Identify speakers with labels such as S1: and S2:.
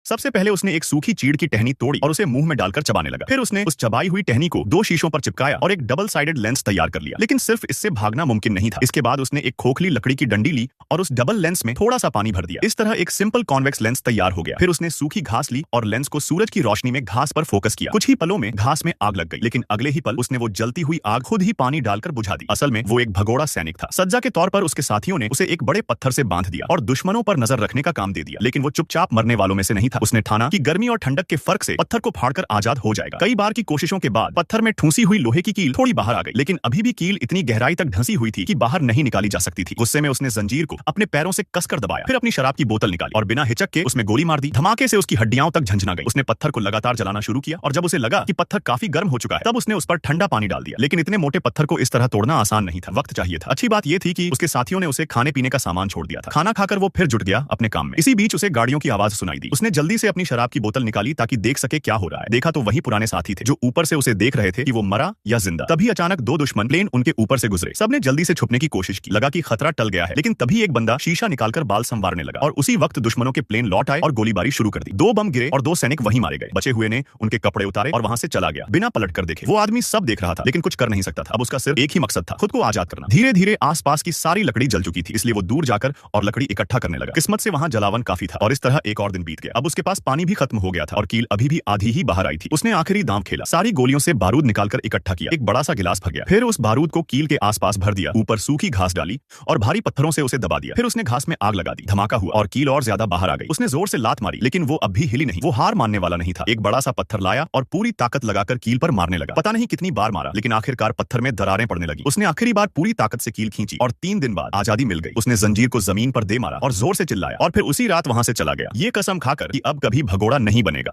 S1: सबसे पहले उसने एक सूखी चीड़ की टहनी तोड़ी और उसे मुंह में डालकर चबाने लगा। फिर उसने उस चबाई हुई टहनी को 2 शीशों पर चिपकाया और एक डबल साइडेड लेंस तैयार कर लिया। लेकिन सिर्फ इससे भागना मुमकिन नहीं था। इसके बाद उसने एक खोखली लकड़ी की डंडी ली और उस डबल लेंस में थोड़ा सा पानी भर दिया। इस तरह एक सिंपल कॉन्वेक्स लेंस तैयार हो गया। फिर उसने सूखी घास ली और लेंस को सूरज की रोशनी में घास पर फोकस किया। कुछ ही पलों में घास में आग लग गई, लेकिन अगले ही पल उसने वो जलती हुई आग खुद ही पानी डालकर बुझा दी। असल में वो एक भगोड़ा सैनिक था। सज्जा के तौर पर उसके साथियों ने उसे एक बड़े पत्थर से बांध दिया और दुश्मनों पर नजर रखने का काम दे दिया। लेकिन वो चुपचाप मरने वालों में से नहीं था। उसने ठाना कि गर्मी और ठंडक के फर्क से पत्थर को फाड़कर आजाद हो जाएगा। कई बार की कोशिशों के बाद पत्थर में ठूंसी हुई लोहे की कील थोड़ी बाहर आ गई, लेकिन अभी भी कील इतनी गहराई तक धंसी हुई थी कि बाहर नहीं निकाली जा सकती थी। गुस्से में उसने जंजीर को अपने पैरों से कसकर दबाया। फिर अपनी शराब की बोतल निकाली और बिना हिचक के उसमें गोली मार दी। धमाके से उसकी हड्डियां तक झंझना गई। उसने पत्थर को लगातार जलाना शुरू किया और जब उसे लगा कि पत्थर काफी गर्म हो चुका है, तब उसने उस पर ठंडा पानी डाल दिया। लेकिन इतने मोटे पत्थर को इस तरह तोड़ना आसान नहीं था, वक्त चाहिए था। अच्छी बात यह थी कि उसके साथियों ने उसे खाने पीने का सामान छोड़ दिया था। खाना खाकर वो फिर जुट गया अपने काम में। इसी बीच उसे गाड़ियों की आवाज सुनाई दी। उसने जल्दी से अपनी शराब की बोतल निकाली ताकि देख सके क्या हो रहा है। देखा तो वही पुराने साथी थे जो ऊपर से उसे देख रहे थे कि वो मरा या जिंदा। तभी अचानक 2 दुश्मन प्लेन उनके ऊपर से गुजरे। सबने जल्दी से छुपने की कोशिश की। लगा कि खतरा टल गया है, लेकिन तभी एक बंदा शीशा निकालकर बाल संवारने लगा और उसी वक्त दुश्मनों के प्लेन लौट आए और गोलीबारी शुरू कर दी। 2 बम गिरे और 2 सैनिक वहीं मारे गए। बचे हुए ने उनके कपड़े उतारे और वहां से चला गया बिना पलट कर देखे। वो आदमी सब देख रहा था, लेकिन कुछ कर नहीं सकता था। अब उसका सिर्फ एक ही मकसद था, खुद को आजाद करना। धीरे धीरे आसपास की सारी लकड़ी जल चुकी थी, इसलिए वो दूर जाकर और लकड़ी इकट्ठा करने लगा। किस्मत से वहां जलावन काफी था और इस तरह एक और दिन बीत गया। अब उसके पास पानी भी खत्म हो गया था और कील अभी भी आधी ही बाहर आई थी। उसने आखिरी दांव खेला। सारी गोलियों से बारूद निकालकर इकट्ठा किया। एक बड़ा सा गिलास भर गया। फिर उस बारूद को कील के आसपास भर दिया, ऊपर सूखी घास डाली और भारी पत्थरों से उसे दबा दिया। फिर उसने घास में आग लगा दी। धमाका हुआ और कील और ज्यादा बाहर आ गई। उसने जोर से लात मारी, लेकिन वो अब भी हिली नहीं। वो हार मानने वाला नहीं था। एक बड़ा सा पत्थर लाया और पूरी ताकत लगाकर कील पर मारने लगा। पता नहीं कितनी बार मारा, लेकिन आखिरकार पत्थर में दरारें पड़ने लगी। उसने आखिरी बार पूरी ताकत से कील खींची और 3 दिन बाद आजादी मिल गई। उसने जंजीर को जमीन पर दे मारा और जोर से चिल्लाया और फिर उसी रात वहां से चला गया, ये कसम खाकर कि अब कभी भगोड़ा नहीं बनेगा।